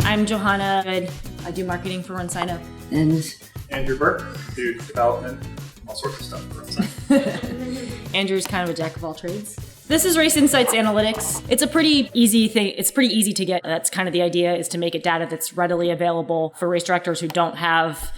I'm Johanna. I do marketing for RunSignup. And Andrew Burke, do development, all sorts of stuff for RunSignup. Andrew's kind of a jack of all trades. This is RaceInsights Analytics. It's a pretty easy thing. It's pretty easy to get. That's kind of the idea, is to make it data that's readily available for race directors who don't have,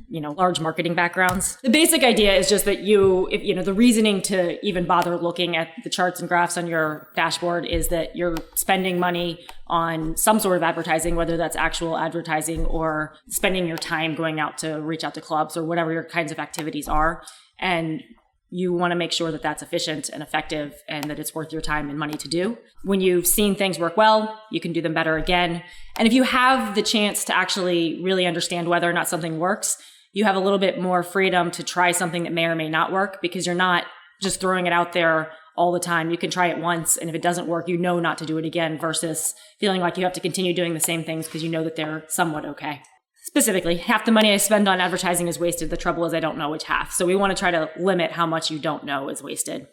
large marketing backgrounds. The basic idea is just that the reasoning to even bother looking at the charts and graphs on your dashboard is that you're spending money on some sort of advertising, whether that's actual advertising or spending your time going out to reach out to clubs or whatever your kinds of activities are. And you want to make sure that that's efficient and effective and that it's worth your time and money to do. When you've seen things work well, you can do them better again. And if you have the chance to actually really understand whether or not something works, you have a little bit more freedom to try something that may or may not work, because you're not just throwing it out there all the time. You can try it once, and if it doesn't work, you know not to do it again, versus feeling like you have to continue doing the same things because you know that they're somewhat okay. Specifically, half the money I spend on advertising is wasted. The trouble is I don't know which half. So we want to try to limit how much you don't know is wasted.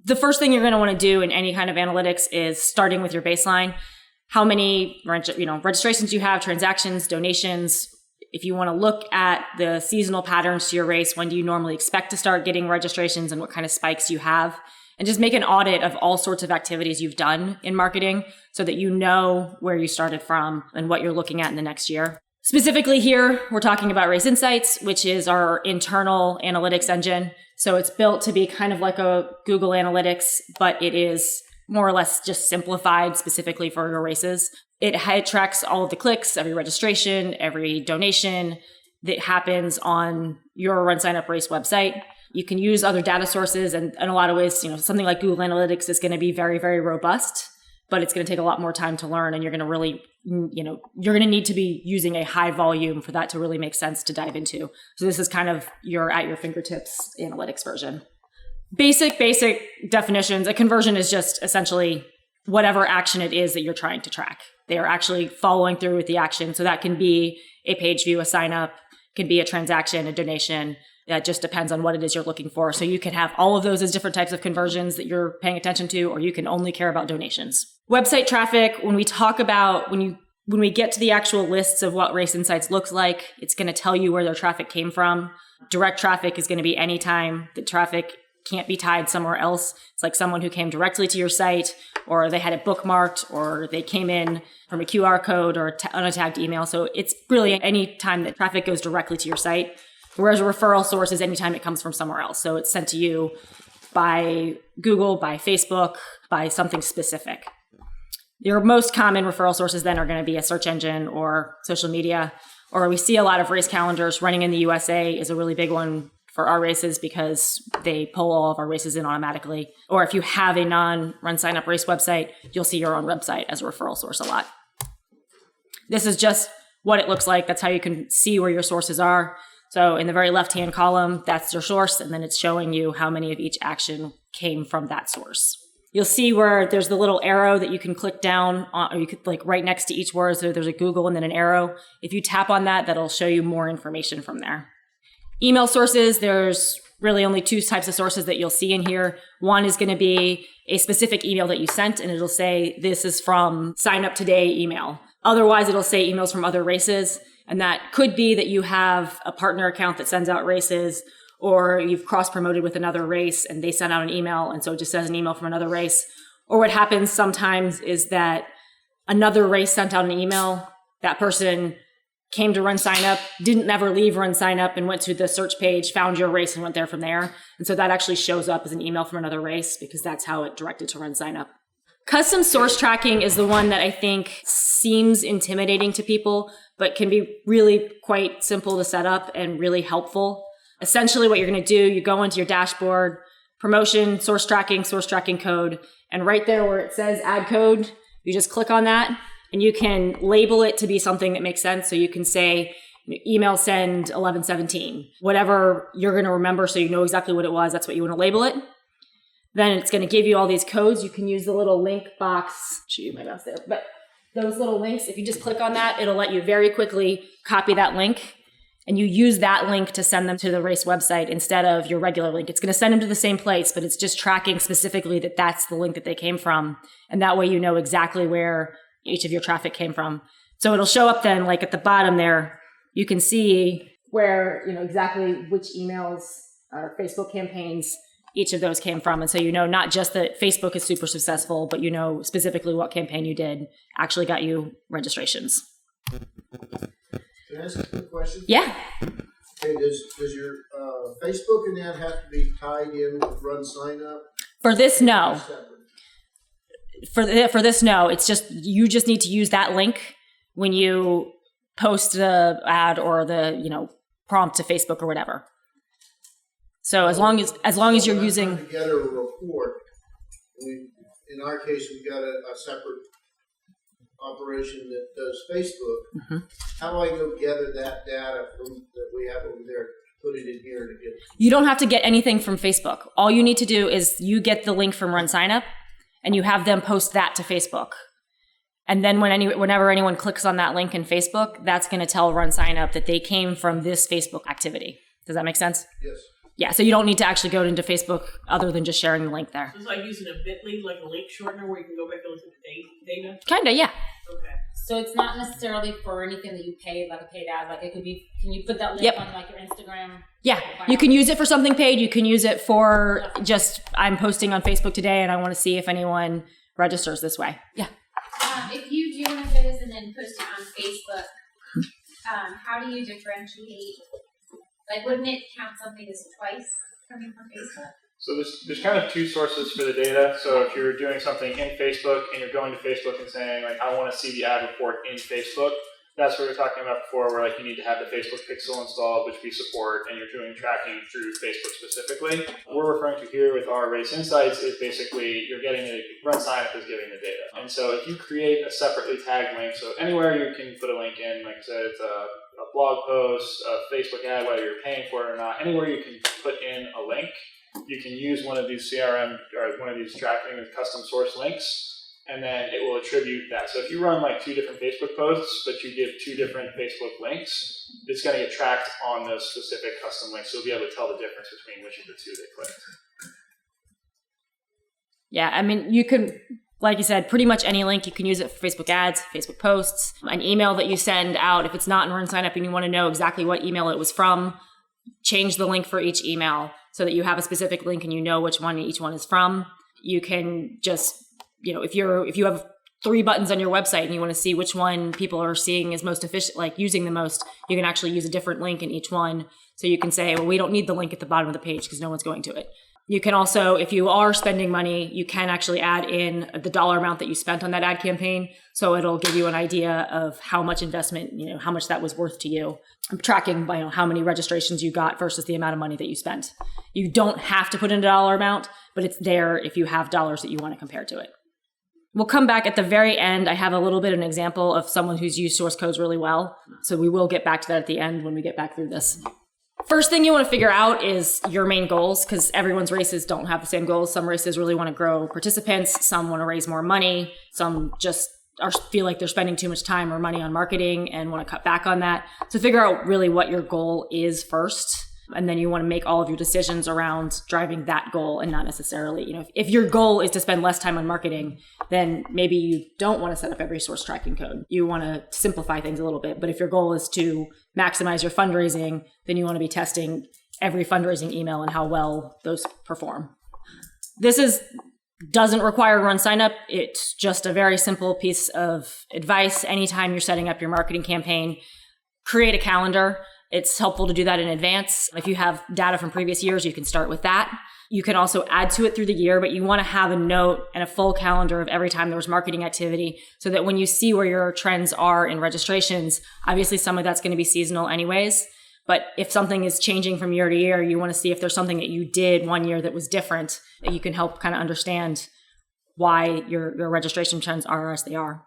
The first thing you're going to want to do in any kind of analytics is starting with your baseline. How many registrations you have, transactions, donations. If you want to look at the seasonal patterns to your race, when do you normally expect to start getting registrations and what kind of spikes you have? And just make an audit of all sorts of activities you've done in marketing so that you know where you started from and what you're looking at in the next year. Specifically here, we're talking about RaceInsights, which is our internal analytics engine. So it's built to be kind of like a Google Analytics, but it is more or less just simplified specifically for your races. It tracks all of the clicks, every registration, every donation that happens on your RunSignup race website. You can use other data sources, and in a lot of ways, something like Google Analytics is going to be very, very robust, but it's going to take a lot more time to learn, and you're going to really, you're going to need to be using a high volume for that to really make sense to dive into. So this is kind of your at your fingertips analytics version. Basic definitions. A conversion is just essentially whatever action it is that you're trying to track. They are actually following through with the action. So that can be a page view, a sign up, can be a transaction, a donation. That just depends on what it is you're looking for. So you can have all of those as different types of conversions that you're paying attention to, or you can only care about donations. Website traffic, when we talk about, when we get to the actual lists of what RaceInsights looks like, it's going to tell you where their traffic came from. Direct traffic is going to be any time the traffic can't be tied somewhere else. It's like someone who came directly to your site, or they had it bookmarked, or they came in from a QR code or unattacked email. So it's really any time that traffic goes directly to your site. Whereas a referral source is anytime it comes from somewhere else. So it's sent to you by Google, by Facebook, by something specific. Your most common referral sources then are going to be a search engine or social media. Or we see a lot of race calendars. Running in the USA is a really big one for our races because they pull all of our races in automatically. Or if you have a non-RunSignup race website, you'll see your own website as a referral source a lot. This is just what it looks like. That's how you can see where your sources are. So in the very left-hand column, that's your source, and then it's showing you how many of each action came from that source. You'll see where there's the little arrow that you can click down on, or you could right next to each word. So there's a Google and then an arrow. If you tap on that, that'll show you more information from there. Email sources, there's really only two types of sources that you'll see in here. One is going to be a specific email that you sent, and it'll say, this is from Sign Up Today email. Otherwise, it'll say emails from other races. And that could be that you have a partner account that sends out races, or you've cross-promoted with another race and they send out an email, and so it just says an email from another race. Or what happens sometimes is that another race sent out an email, that person came to RunSignup, didn't ever leave RunSignup, and went to the search page, found your race, and went there from there. And so that actually shows up as an email from another race because that's how it directed to RunSignup. Custom source tracking is the one that I think seems intimidating to people, but can be really quite simple to set up and really helpful. Essentially what you're going to do, you go into your dashboard, promotion, source tracking code, and right there where it says add code, you just click on that and you can label it to be something that makes sense. So you can say email send 1117, whatever you're going to remember so you know exactly what it was, that's what you want to label it. Then it's going to give you all these codes. You can use the little link box. Shoot my mouse there. But those little links, if you just click on that, it'll let you very quickly copy that link. And you use that link to send them to the race website instead of your regular link. It's going to send them to the same place, but it's just tracking specifically that that's the link that they came from. And that way you know exactly where each of your traffic came from. So it'll show up then, like at the bottom there, you can see where, exactly which emails or Facebook campaigns each of those came from. And so not just that Facebook is super successful, but specifically what campaign you did actually got you registrations. Can I ask a quick question? Yeah. Okay, does your Facebook and that have to be tied in with RunSignup? For this, no. For this, no. It's just, you just need to use that link when you post the ad or the, prompt to Facebook or whatever. So as long as you're using together a report, in our case, we've got a separate operation that does Facebook. Mm-hmm. How do I go gather that data that we have over there, put it in here to get? You don't have to get anything from Facebook. All you need to do is you get the link from RunSignup, and you have them post that to Facebook. And then whenever anyone clicks on that link in Facebook, that's going to tell RunSignup that they came from this Facebook activity. Does that make sense? Yes. Yeah, so you don't need to actually go into Facebook other than just sharing the link there. So it's like using a bit.ly, like a link shortener where you can go back and look at the data? Kinda, yeah. Okay. So it's not necessarily for anything that you paid, like a paid ad. Like it could be, can you put that link on like your Instagram? Yeah, you can use it for something paid. You can use it for just, I'm posting on Facebook today and I want to see if anyone registers this way. Yeah. If you do one of those and then post it on Facebook, how do you differentiate? Like, wouldn't it count something as twice coming from Facebook? So there's kind of two sources for the data. So if you're doing something in Facebook and you're going to Facebook and saying, like, I want to see the ad report in Facebook, that's what we were talking about before, where like you need to have the Facebook pixel installed, which we support, and you're doing tracking through Facebook specifically. What we're referring to here with our RaceInsights is basically you're getting RunSignup is giving the data. And so if you create a separately tagged link, so anywhere you can put a link in, like I said, it's a blog post, a Facebook ad, whether you're paying for it or not, anywhere you can put in a link, you can use one of these CRM or one of these tracking with custom source links, and then it will attribute that. So if you run like 2 different Facebook posts, but you give 2 different Facebook links, it's going to get tracked on those specific custom links. So you'll be able to tell the difference between which of the 2 they clicked. Yeah, I mean, you can, like you said, pretty much any link, you can use it for Facebook ads, Facebook posts, an email that you send out. If it's not in RunSignup and you want to know exactly what email it was from, change the link for each email so that you have a specific link and you know which one each one is from. You can just, if you have 3 buttons on your website and you want to see which one people are seeing is most efficient, like using the most, you can actually use a different link in each one. So you can say, well, we don't need the link at the bottom of the page because no one's going to it. You can also, if you are spending money, you can actually add in the dollar amount that you spent on that ad campaign. So it'll give you an idea of how much investment, how much that was worth to you. I'm tracking by how many registrations you got versus the amount of money that you spent. You don't have to put in a dollar amount, but it's there if you have dollars that you want to compare to it. We'll come back at the very end. I have a little bit of an example of someone who's used source codes really well. So we will get back to that at the end when we get back through this. First thing you want to figure out is your main goals, because everyone's races don't have the same goals. Some races really want to grow participants. Some want to raise more money. Some just feel like they're spending too much time or money on marketing and want to cut back on that. So figure out really what your goal is first. And then you want to make all of your decisions around driving that goal and not necessarily, if your goal is to spend less time on marketing, then maybe you don't want to set up every source tracking code. You want to simplify things a little bit. But if your goal is to maximize your fundraising, then you want to be testing every fundraising email and how well those perform. This doesn't require RunSignup. It's just a very simple piece of advice. Anytime you're setting up your marketing campaign, create a calendar. It's helpful to do that in advance. If you have data from previous years, you can start with that. You can also add to it through the year, but you want to have a note and a full calendar of every time there was marketing activity so that when you see where your trends are in registrations, obviously some of that's going to be seasonal anyways. But if something is changing from year to year, you want to see if there's something that you did one year that was different, that you can help kind of understand why your registration trends are as they are.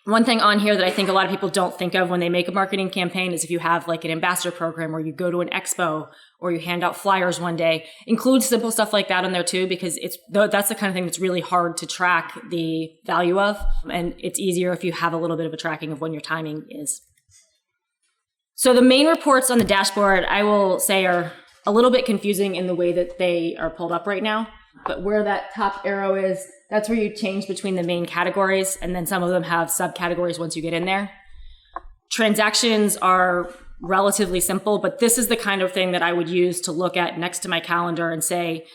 One thing on here that I think a lot of people don't think of when they make a marketing campaign is if you have like an ambassador program where you go to an expo or you hand out flyers one day, include simple stuff like that in there too, because that's the kind of thing that's really hard to track the value of. And it's easier if you have a little bit of a tracking of when your timing is. So the main reports on the dashboard, I will say, are a little bit confusing in the way that they are pulled up right now. But where that top arrow is, that's where you change between the main categories, and then some of them have subcategories once you get in there. Transactions are relatively simple, but this is the kind of thing that I would use to look at next to my calendar and say,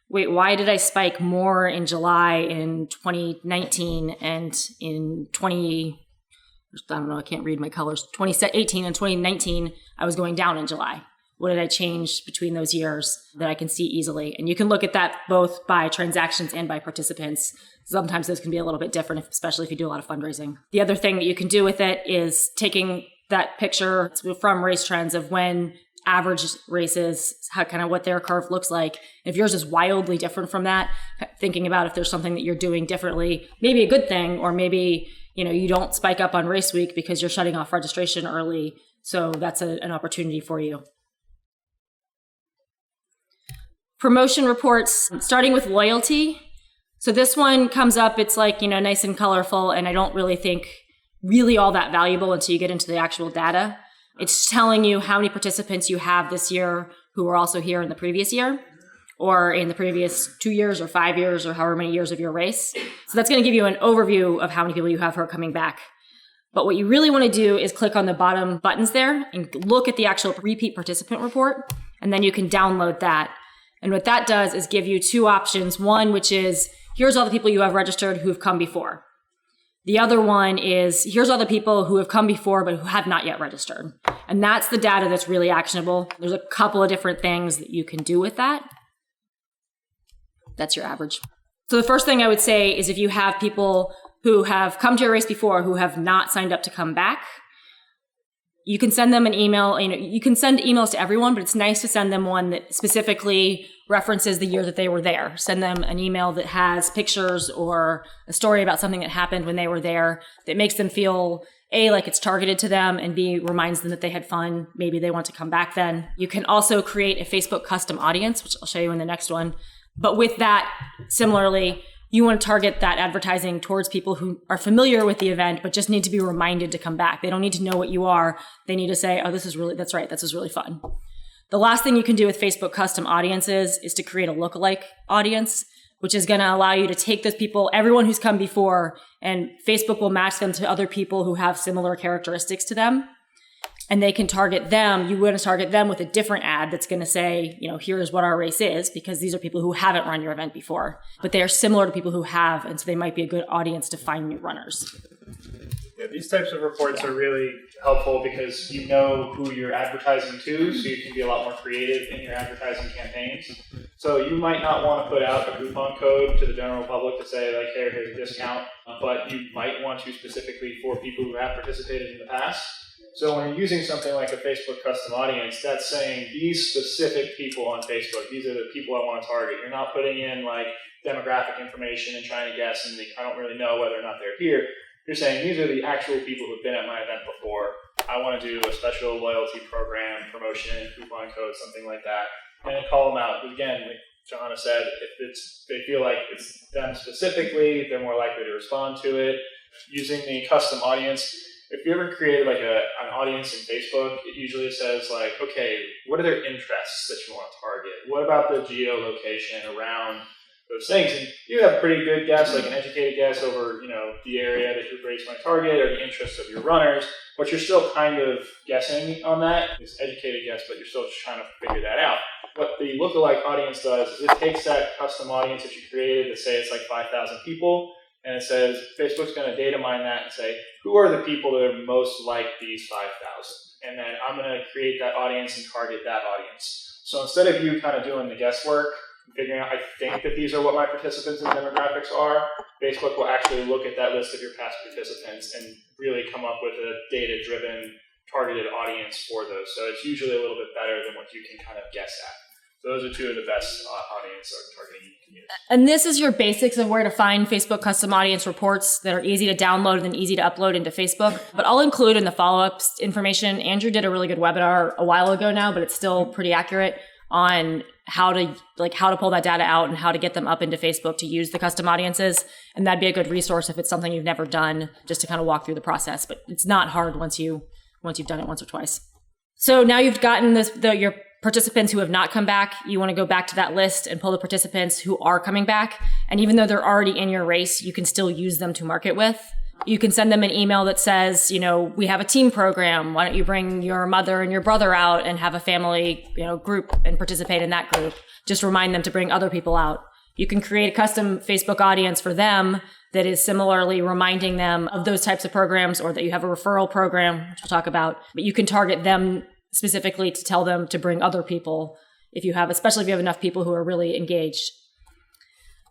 wait, why did I spike more in July in 2019 and in 2018 and 2019, I was going down in July. What did I change between those years that I can see easily? And you can look at that both by transactions and by participants. Sometimes those can be a little bit different, especially if you do a lot of fundraising. The other thing that you can do with it is taking that picture from Race Trends of when average races, how kind of what their curve looks like. If yours is wildly different from that, thinking about if there's something that you're doing differently, maybe a good thing, or maybe, you don't spike up on race week because you're shutting off registration early. So that's an opportunity for you. Promotion reports, starting with loyalty. So this one comes up, it's like, nice and colorful, and I don't really think really all that valuable until you get into the actual data. It's telling you how many participants you have this year who were also here in the previous year, or in the previous 2 years or 5 years, or however many years of your race. So that's going to give you an overview of how many people you have who are coming back. But what you really want to do is click on the bottom buttons there and look at the actual repeat participant report, and then you can download that. And what that does is give you two options. One, which is, here's all the people you have registered who have come before. The other one is, here's all the people who have come before but who have not yet registered. And that's the data that's really actionable. There's a couple of different things that you can do with that. That's your average. So the first thing I would say is if you have people who have come to your race before who have not signed up to come back, you can send them an email. You can send emails to everyone, but it's nice to send them one that specifically references the year that they were there. Send them an email that has pictures or a story about something that happened when they were there that makes them feel, A, like it's targeted to them, and B, reminds them that they had fun. Maybe they want to come back then. You can also create a Facebook custom audience, which I'll show you in the next one. But with that, similarly, you want to target that advertising towards people who are familiar with the event, but just need to be reminded to come back. They don't need to know what you are. They need to say, oh, that's right, this is really fun. The last thing you can do with Facebook custom audiences is to create a lookalike audience, which is going to allow you to take those people, everyone who's come before, and Facebook will match them to other people who have similar characteristics to them. And they can target them. You want to target them with a different ad that's going to say, here's what our race is, because these are people who haven't run your event before, but they are similar to people who have, and so they might be a good audience to find new runners. Yeah, these types of reports are really helpful because you know who you're advertising to, so you can be a lot more creative in your advertising campaigns. So you might not want to put out a coupon code to the general public to say, like, hey, here's a discount, but you might want to specifically for people who have participated in the past. So when you're using something like a Facebook custom audience, that's saying these specific people on Facebook, these are the people I want to target. You're not putting in like demographic information and trying to guess, and I don't really know whether or not they're here. You're saying these are the actual people who've been at my event before. I want to do a special loyalty program, promotion, coupon code, something like that, and then call them out. Again, like Johanna said, if they feel like it's them specifically, they're more likely to respond to it. Using the custom audience, if you ever created like an audience in Facebook, it usually says like, okay, what are their interests that you want to target? What about the geolocation around those things? And you have a pretty good guess, like an educated guess over, the area that your race might target or the interests of your runners, but you're still kind of guessing on that. It's an educated guess, but you're still trying to figure that out. What the lookalike audience does is it takes that custom audience that you created, to say it's like 5,000 people, and it says Facebook's going to data mine that and say, who are the people that are most like these 5,000? And then I'm going to create that audience and target that audience. So instead of you kind of doing the guesswork, figuring out, I think that these are what my participants and demographics are, Facebook will actually look at that list of your past participants and really come up with a data-driven, targeted audience for those. So it's usually a little bit better than what you can kind of guess at. So those are two of the best audience or targeting you can use. And this is your basics of where to find Facebook custom audience reports that are easy to download and easy to upload into Facebook. But I'll include in the follow-up information. Andrew did a really good webinar a while ago now, but it's still pretty accurate on how to pull that data out and how to get them up into Facebook to use the custom audiences. And that'd be a good resource if it's something you've never done, just to kind of walk through the process. But it's not hard once you've done it once or twice. So now you've gotten your participants who have not come back, you want to go back to that list and pull the participants who are coming back. And even though they're already in your race, you can still use them to market with. You can send them an email that says, we have a team program. Why don't you bring your mother and your brother out and have a family, group and participate in that group? Just remind them to bring other people out. You can create a custom Facebook audience for them that is similarly reminding them of those types of programs, or that you have a referral program, which we'll talk about. But you can target them specifically to tell them to bring other people especially if you have enough people who are really engaged.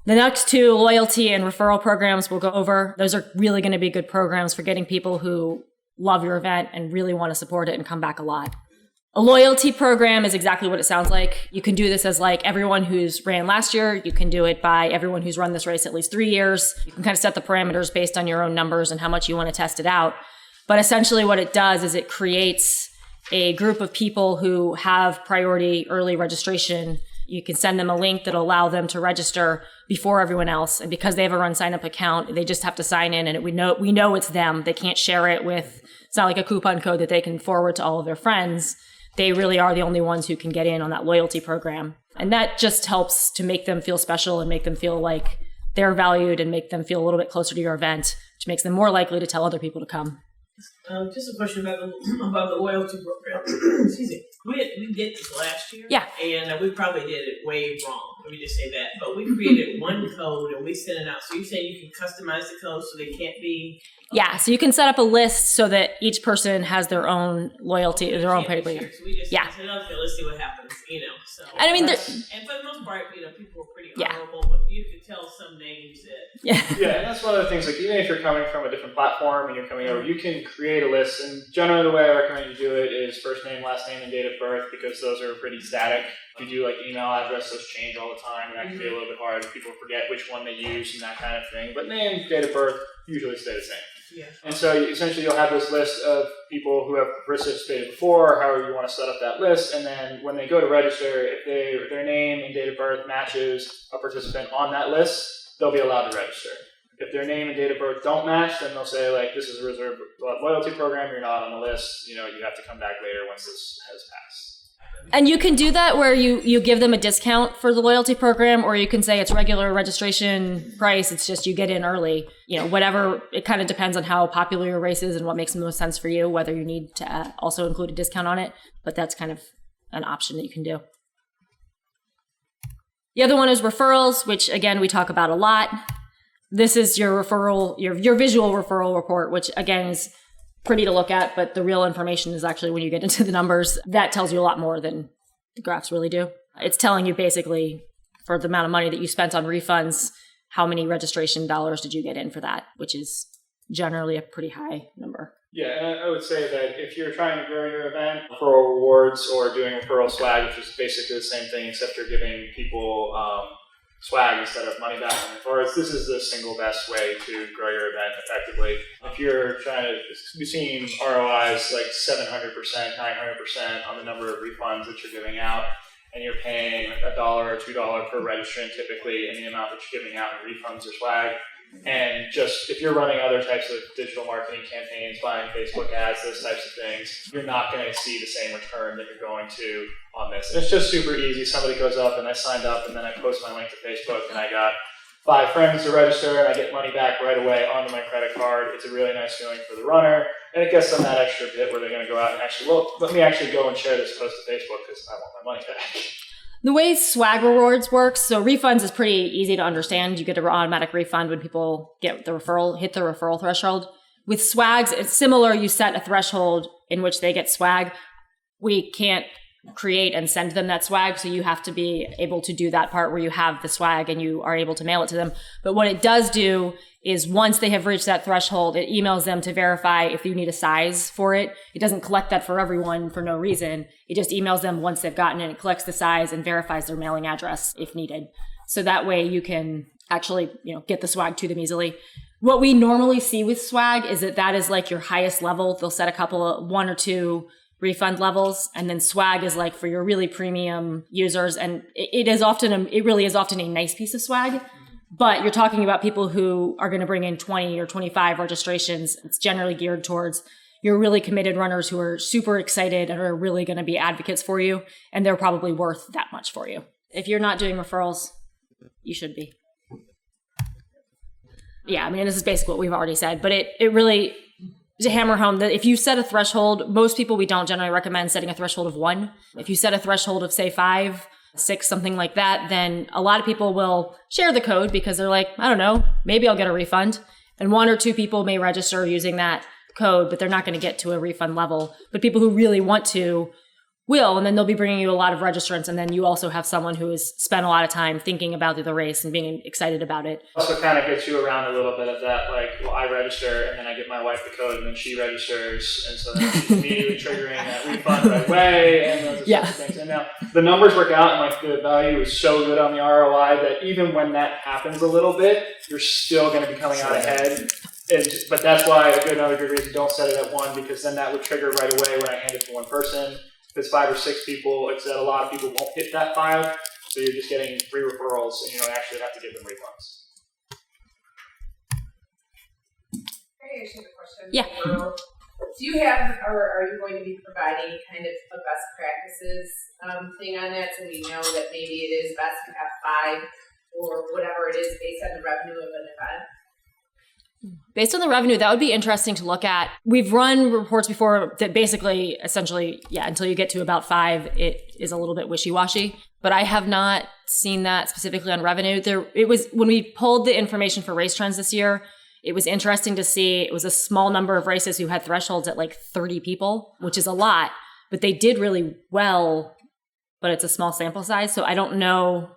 The next two, loyalty and referral programs, we'll go over. Those are really going to be good programs for getting people who love your event and really want to support it and come back a lot. A loyalty program is exactly what it sounds like. You can do this as like everyone who's ran last year. You can do it by everyone who's run this race at least 3 years. You can kind of set the parameters based on your own numbers and how much you want to test it out. But essentially what it does is it creates a group of people who have priority early registration. You can send them a link that'll allow them to register before everyone else. And because they have a RunSignup account, they just have to sign in, and we know it's them. They can't share it it's not like a coupon code that they can forward to all of their friends. They really are the only ones who can get in on that loyalty program. And that just helps to make them feel special and make them feel like they're valued and make them feel a little bit closer to your event, which makes them more likely to tell other people to come. Just a question about the loyalty program. Excuse me. We did this last year. Yeah. And we probably did it way wrong. Let me just say that. But we created one code and we sent it out. So you're saying you can customize the code so they can't be... Yeah, so you can set up a list so that each person has their own loyalty, their own pedigree. So we just said, okay, let's see what happens, So, and I mean, and for the most part, people were pretty yeah. honorable, but you could tell some names that... Yeah, and that's one of the things, like even if you're coming from a different platform and you're coming over, you can create a list, and generally the way I recommend you do it is first name, last name, and date of birth, because those are pretty static. If you do like email address, those change all the time, and that can be a little bit hard. People forget which one they use and that kind of thing. But name, date of birth usually stay the same. Yeah. And so essentially you'll have this list of people who have participated before, or however you want to set up that list, and then when they go to register, if their name and date of birth matches a participant on that list, they'll be allowed to register. If their name and date of birth don't match, then they'll say, like, this is a reserved loyalty program, you're not on the list, you have to come back later once this has passed. And you can do that where you give them a discount for the loyalty program, or you can say it's regular registration price. It's just you get in early. Whatever. It kind of depends on how popular your race is and what makes the most sense for you, whether you need to also include a discount on it. But that's kind of an option that you can do. The other one is referrals, which again, we talk about a lot. This is your referral, your visual referral report, which again is pretty to look at, but the real information is actually when you get into the numbers. That tells you a lot more than the graphs really do. It's telling you basically for the amount of money that you spent on refunds, how many registration dollars did you get in for that, which is generally a pretty high number. Yeah, and I would say that if you're trying to grow your event, referral rewards or doing referral swag, which is basically the same thing, except you're giving people swag instead of money back on referrals, this is the single best way to grow your event effectively. If you're trying to, we've seen ROIs like 700%, 900% on the number of refunds that you're giving out, and you're paying $1 or $2 per registrant typically in the amount that you're giving out in refunds or swag. And just if you're running other types of digital marketing campaigns, buying Facebook ads, those types of things, you're not going to see the same return that you're going to on this. And it's just super easy. Somebody goes up and I signed up and then I post my link to Facebook and I got 5 friends to register and I get money back right away onto my credit card. It's a really nice feeling for the runner. And it gets them that extra bit where they're going to go out and actually, well, let me actually go and share this post to Facebook because I want my money back. The way swag rewards works, so refunds is pretty easy to understand. You get an automatic refund when people hit the referral threshold. With swags, it's similar. You set a threshold in which they get swag. We can't create and send them that swag, so you have to be able to do that part where you have the swag and you are able to mail it to them. But what it does do is once they have reached that threshold, it emails them to verify if you need a size for it. It doesn't collect that for everyone for no reason. It just emails them once they've gotten it. It collects the size and verifies their mailing address if needed. So that way you can actually, get the swag to them easily. What we normally see with swag is that is like your highest level. They'll set a couple of 1 or 2 refund levels, and then swag is like for your really premium users, and it really is often a nice piece of swag. But you're talking about people who are going to bring in 20 or 25 registrations. It's generally geared towards your really committed runners who are super excited and are really going to be advocates for you, and they're probably worth that much for you. If you're not doing referrals, you should be. Yeah, I mean, this is basically what we've already said, but it really, to hammer home that if you set a threshold, most people, we don't generally recommend setting a threshold of 1. If you set a threshold of, say, 5, 6, something like that, then a lot of people will share the code because they're like, I don't know, maybe I'll get a refund. And 1 or 2 people may register using that code, but they're not going to get to a refund level. But people who really want to will, and then they'll be bringing you a lot of registrants, and then you also have someone who has spent a lot of time thinking about the race and being excited about it. Also kind of gets you around a little bit of that, like, well, I register, and then I give my wife the code, and then she registers, and so then she's immediately triggering that refund right away, and those sorts of things. And now, the numbers work out, and like the value is so good on the ROI that even when that happens a little bit, you're still going to be coming out ahead. But that's why another good reason, don't set it at 1, because then that would trigger right away when I hand it to one person. If it's 5 or 6 people, it's that a lot of people won't hit that 5, so you're just getting free referrals, and you don't actually have to give them refunds. I actually have a question. Yeah. Do you have, or are you going to be providing kind of a best practices thing on that, so we know that maybe it is best to have 5 or whatever it is based on the revenue of an event? Based on the revenue, that would be interesting to look at. We've run reports before that basically, essentially, until you get to about 5, it is a little bit wishy-washy. But I have not seen that specifically on revenue. It was when we pulled the information for race trends this year, it was interesting to see it was a small number of races who had thresholds at like 30 people, which is a lot, but they did really well, but it's a small sample size. So I don't know.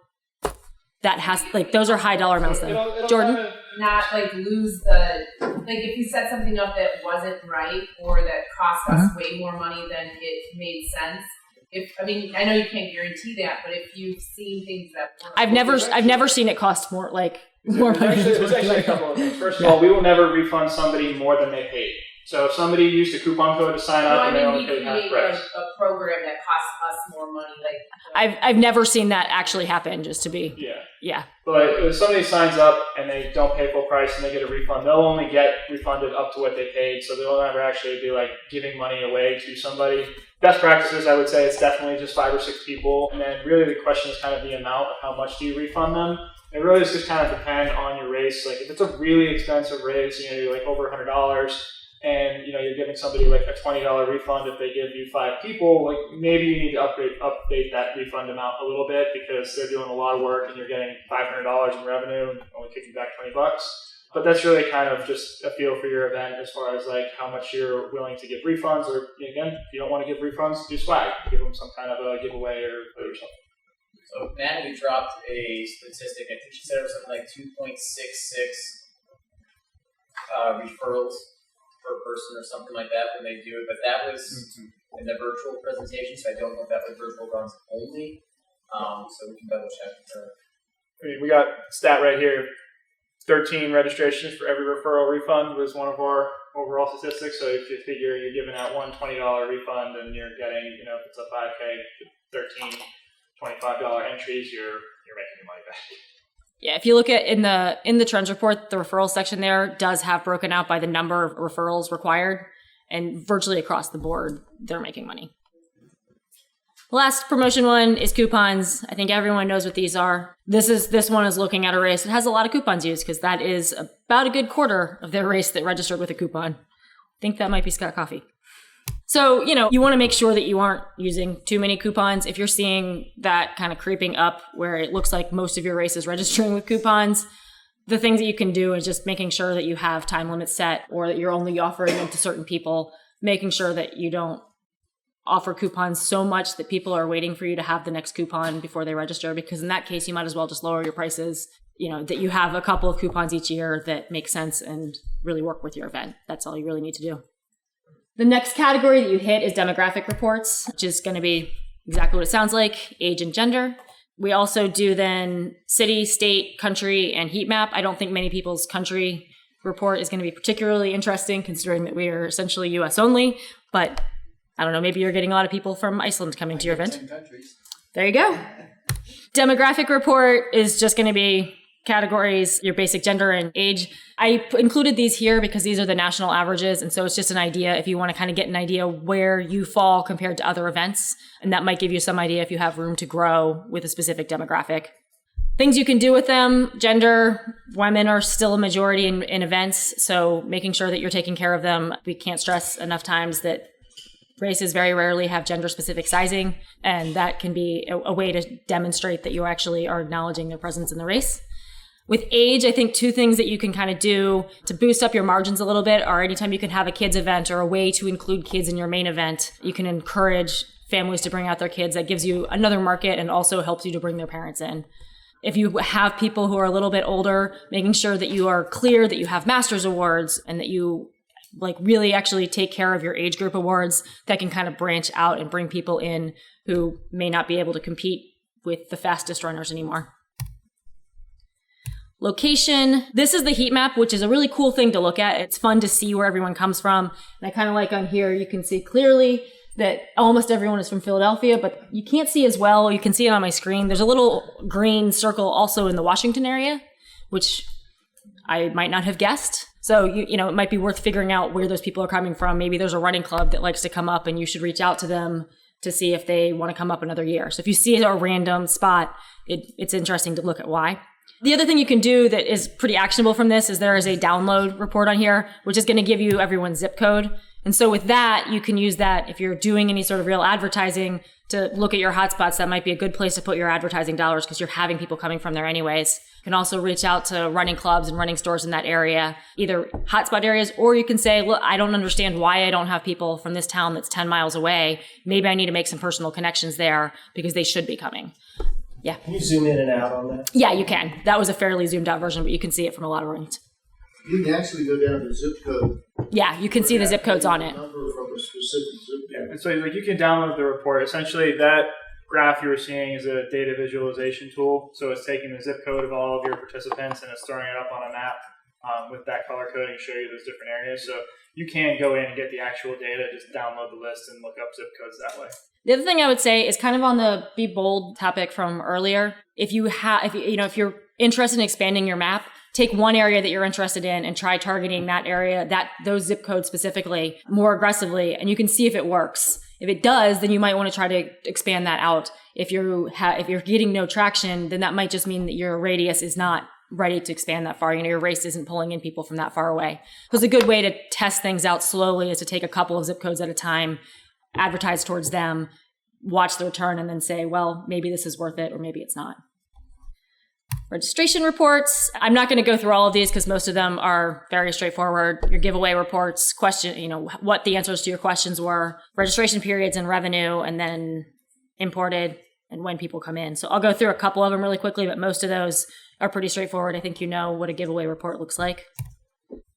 That has, like, those are high dollar amounts though. Jordan? Not like lose the, like if you set something up that wasn't right or that cost us way more money than it made sense. I mean, I know you can't guarantee that, but if you've seen things that work. I've never seen it cost more, more money. There's actually a couple of things. First of all, we will never refund somebody more than they paid. So if somebody used a coupon code to sign up and they only paid half price. A program that costs us more money, I've never seen that actually happen, just to be. Yeah. But if somebody signs up and they don't pay full price and they get a refund, they'll only get refunded up to what they paid. So they'll never actually be like giving money away to somebody. Best practices, I would say it's definitely just 5 or 6 people. And then really the question is kind of the amount of how much do you refund them. It really just kind of depend on your race. Like if it's a really expensive race, you're like over $100, and you're giving somebody like a $20 refund if they give you 5 people, like maybe you need to update that refund amount a little bit because they're doing a lot of work and you're getting $500 in revenue and only kicking back $20. But that's really kind of just a feel for your event as far as like how much you're willing to give refunds, or again, if you don't want to give refunds, do swag, give them some kind of a giveaway or something. So Natalie dropped a statistic. I think she said it was something like 2.66 referrals per person or something like that when they do it, but that was in the virtual presentation, so I don't know if that was virtual runs only. So we can double check for. We got stat right here. 13 registrations for every referral refund was one of our overall statistics. So if you figure you're giving out one $20 refund and you're getting, if it's a 5K, 13 $25 entries, you're making your money back. Yeah, if you look at in the trends report, the referral section there does have broken out by the number of referrals required, and virtually across the board, they're making money. The last promotion one is coupons. I think everyone knows what these are. This one is looking at a race that has a lot of coupons used because that is about a good quarter of their race that registered with a coupon. I think that might be Scott Coffee. So, you want to make sure that you aren't using too many coupons. If you're seeing that kind of creeping up where it looks like most of your race is registering with coupons, the things that you can do is just making sure that you have time limits set or that you're only offering them to certain people, making sure that you don't offer coupons so much that people are waiting for you to have the next coupon before they register, because in that case, you might as well just lower your prices, that you have a couple of coupons each year that make sense and really work with your event. That's all you really need to do. The next category that you hit is demographic reports, which is going to be exactly what it sounds like, age and gender. We also do then city, state, country, and heat map. I don't think many people's country report is going to be particularly interesting considering that we are essentially US only, but I don't know, maybe you're getting a lot of people from Iceland coming to your event. 10 countries. There you go. Demographic report is just going to be categories, your basic gender and age. I included these here because these are the national averages. And so it's just an idea if you want to kind of get an idea where you fall compared to other events. And that might give you some idea if you have room to grow with a specific demographic. Things you can do with them, gender, women are still a majority in events. So making sure that you're taking care of them. We can't stress enough times that races very rarely have gender-specific sizing. And that can be a way to demonstrate that you actually are acknowledging their presence in the race. With age, I think two things that you can kind of do to boost up your margins a little bit are anytime you can have a kids event or a way to include kids in your main event, you can encourage families to bring out their kids. That gives you another market and also helps you to bring their parents in. If you have people who are a little bit older, making sure that you are clear that you have master's awards and that you really actually take care of your age group awards, that can kind of branch out and bring people in who may not be able to compete with the fastest runners anymore. Location. This is the heat map, which is a really cool thing to look at. It's fun to see where everyone comes from. And I kind of like on here, you can see clearly that almost everyone is from Philadelphia, but you can't see as well. You can see it on my screen. There's a little green circle also in the Washington area, which I might not have guessed. So, you know, it might be worth figuring out where those people are coming from. Maybe there's a running club that likes to come up and you should reach out to them to see if they want to come up another year. So if you see a random spot, it's interesting to look at why. The other thing you can do that is pretty actionable from this is there is a download report on here, which is going to give you everyone's zip code. And so with that, you can use that if you're doing any sort of real advertising to look at your hotspots. That might be a good place to put your advertising dollars because you're having people coming from there anyways. You can also reach out to running clubs and running stores in that area, either hotspot areas, or you can say, look, I don't understand why I don't have people from this town that's 10 miles away. Maybe I need to make some personal connections there because they should be coming. Yeah. Can you zoom in and out on that? Yeah, you can. That was a fairly zoomed out version, but you can see it from a lot of runs. You can actually go down to zip code. Yeah, you can see the zip codes on it. Number from a specific zip code. And so you can download the report. Essentially, that graph you were seeing is a data visualization tool. So it's taking the zip code of all of your participants and it's throwing it up on a map with that color coding to show you those different areas. So you can go in and get the actual data, just download the list and look up zip codes that way. The other thing I would say is kind of on the be bold topic from earlier. If you're interested in expanding your map, take one area that you're interested in and try targeting that area, those zip codes specifically more aggressively, and you can see if it works. If it does, then you might want to try to expand that out. If you're getting no traction, then that might just mean that your radius is not ready to expand that far. Your race isn't pulling in people from that far away. Because a good way to test things out slowly is to take a couple of zip codes at a time, advertise towards them, watch the return, and then say, well, maybe this is worth it or maybe it's not. Registration reports. I'm not going to go through all of these because most of them are very straightforward. Your giveaway reports, what the answers to your questions were, registration periods and revenue, and then imported and when people come in. So I'll go through a couple of them really quickly, but most of those are pretty straightforward. I think you know what a giveaway report looks like.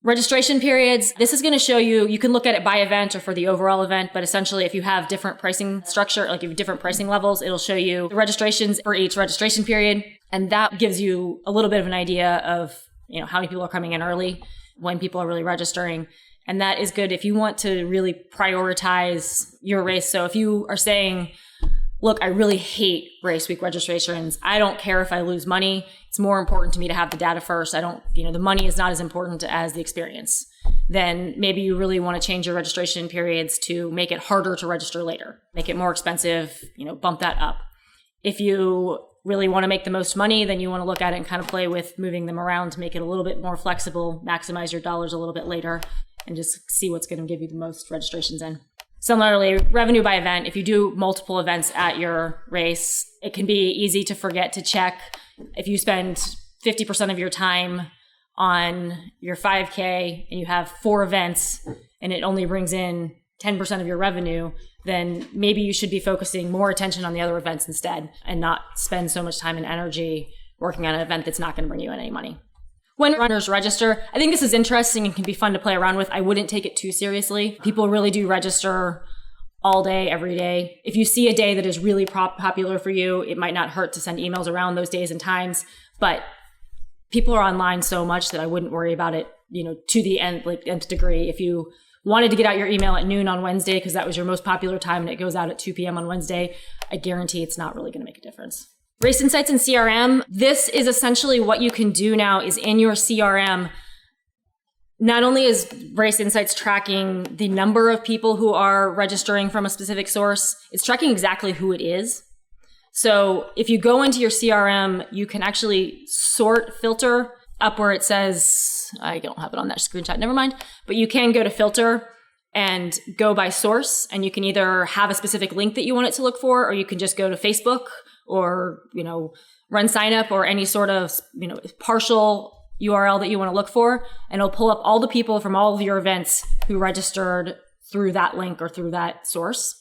Registration periods. This is going to show you can look at it by event or for the overall event, but essentially if you have different pricing structure, like if you have different pricing levels, it'll show you the registrations for each registration period. And that gives you a little bit of an idea of, how many people are coming in early, when people are really registering. And that is good if you want to really prioritize your race. So if you are saying, look, I really hate race week registrations. I don't care if I lose money. It's more important to me to have the data first. The money is not as important as the experience. Then maybe you really want to change your registration periods to make it harder to register later, make it more expensive, bump that up. If you really want to make the most money, then you want to look at it and kind of play with moving them around to make it a little bit more flexible, maximize your dollars a little bit later, and just see what's going to give you the most registrations in. Similarly, revenue by event. If you do multiple events at your race, it can be easy to forget to check. If you spend 50% of your time on your 5K and you have 4 events and it only brings in 10% of your revenue, then maybe you should be focusing more attention on the other events instead and not spend so much time and energy working on an event that's not going to bring you in any money. When runners register, I think this is interesting and can be fun to play around with. I wouldn't take it too seriously. People really do register all day, every day. If you see a day that is really popular for you, it might not hurt to send emails around those days and times. But people are online so much that I wouldn't worry about it, to the nth degree. If you wanted to get out your email at noon on Wednesday because that was your most popular time and it goes out at 2 p.m. on Wednesday, I guarantee it's not really going to make a difference. Race Insights and CRM, this is essentially what you can do now is in your CRM. Not only is Race Insights tracking the number of people who are registering from a specific source, it's tracking exactly who it is. So if you go into your CRM, you can actually filter up where it says, I don't have it on that screenshot, never mind, but you can go to filter and go by source, and you can either have a specific link that you want it to look for, or you can just go to Facebook or, RunSignup or any sort of, partial URL that you want to look for, and it'll pull up all the people from all of your events who registered through that link or through that source.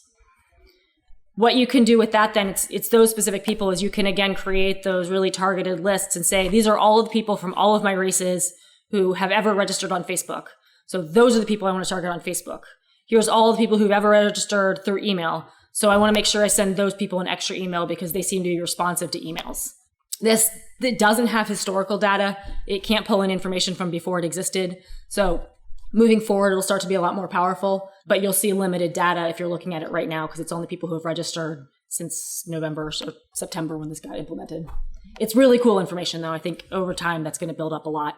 What you can do with that then, it's those specific people, is you can again create those really targeted lists and say, these are all of the people from all of my races who have ever registered on Facebook. So those are the people I want to target on Facebook. Here's all the people who've ever registered through email. So I want to make sure I send those people an extra email because they seem to be responsive to emails. It doesn't have historical data. It can't pull in information from before it existed. So moving forward, it'll start to be a lot more powerful, but you'll see limited data if you're looking at it right now because it's only people who have registered since November or September when this got implemented. It's really cool information though. I think over time that's going to build up a lot.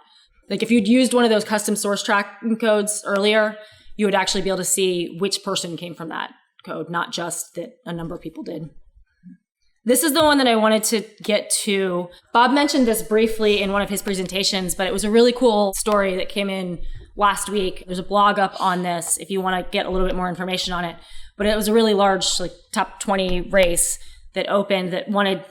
Like if you'd used one of those custom source tracking codes earlier, you would actually be able to see which person came from that code, not just that a number of people did. This is the one that I wanted to get to. Bob mentioned this briefly in one of his presentations, but it was a really cool story that came in last week. There's a blog up on this if you want to get a little bit more information on it. But it was a really large, top 20 race that opened that wanted,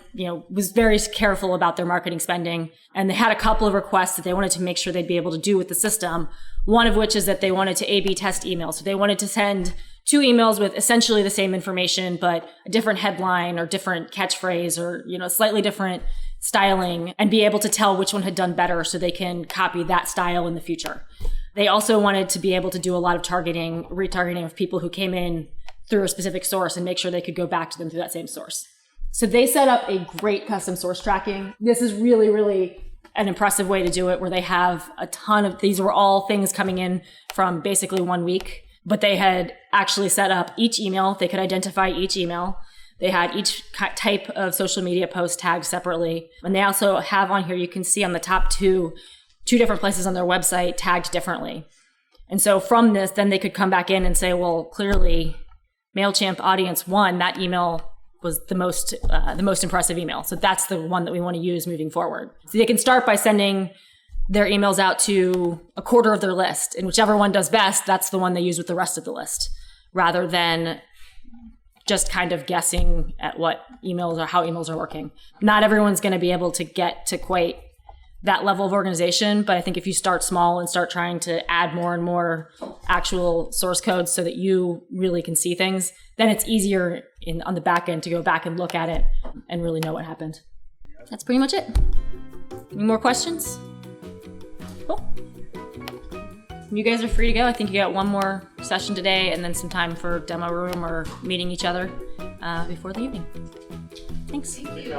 was very careful about their marketing spending. And they had a couple of requests that they wanted to make sure they'd be able to do with the system. One of which is that they wanted to A/B test emails. So they wanted to send 2 emails with essentially the same information, but a different headline or different catchphrase or, slightly different styling, and be able to tell which one had done better so they can copy that style in the future. They also wanted to be able to do a lot of retargeting of people who came in through a specific source and make sure they could go back to them through that same source. So they set up a great custom source tracking. This is really, really an impressive way to do it, where they have a ton of, these were all things coming in from basically 1 week, but they had actually set up each email. They could identify each email. They had each type of social media post tagged separately. And they also have on here, you can see on the top two different places on their website tagged differently. And so from this, then they could come back in and say, well, clearly MailChimp audience 1, that email was the most impressive email. So that's the one that we want to use moving forward. So they can start by sending their emails out to a quarter of their list, and whichever one does best, that's the one they use with the rest of the list, rather than just kind of guessing at what emails or how emails are working. Not everyone's going to be able to get to quite that level of organization, but I think if you start small and start trying to add more and more actual source codes so that you really can see things, then it's easier on the back end to go back and look at it and really know what happened. That's pretty much it. Any more questions? Cool. You guys are free to go. I think you got one more session today and then some time for demo room or meeting each other before the evening. Thanks. Thank you.